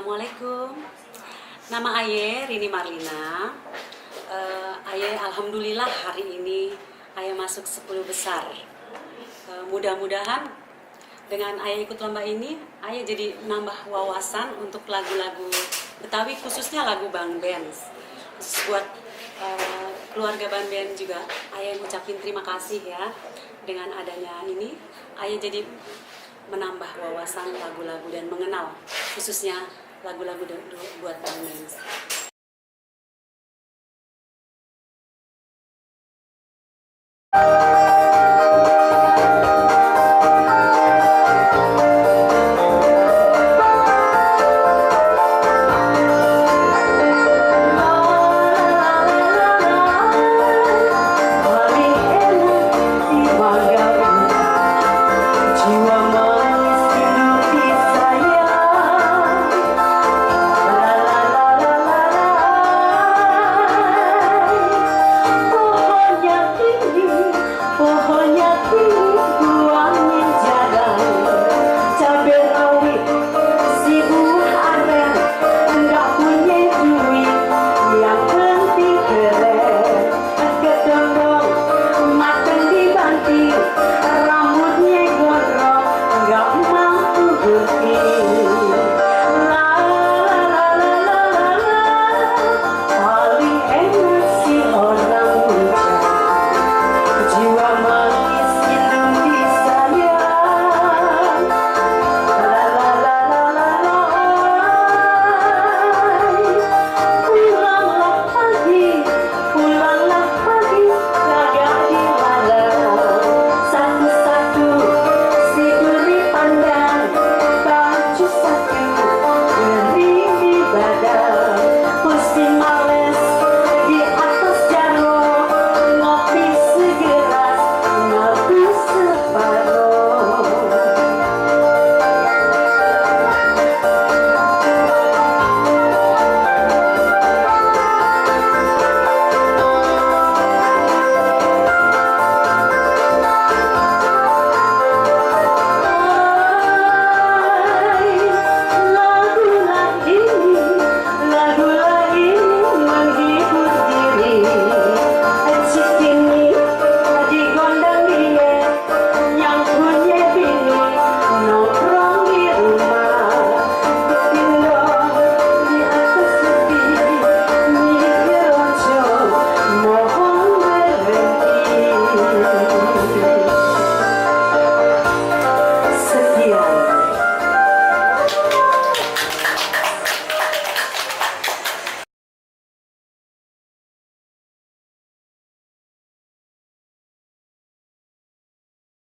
Assalamualaikum. Nama Aye Rini Marlina. Aye alhamdulillah hari ini Aye masuk 10 besar. Mudah-mudahan dengan Aye ikut lomba ini Aye jadi nambah wawasan untuk lagu-lagu Betawi, khususnya lagu Bang Benz. Khusus buat keluarga Bang Benz juga Aye ngucapin terima kasih ya. Dengan adanya ini Aye jadi menambah wawasan lagu-lagu dan mengenal khususnya lagu-lagu buat Bang Benz.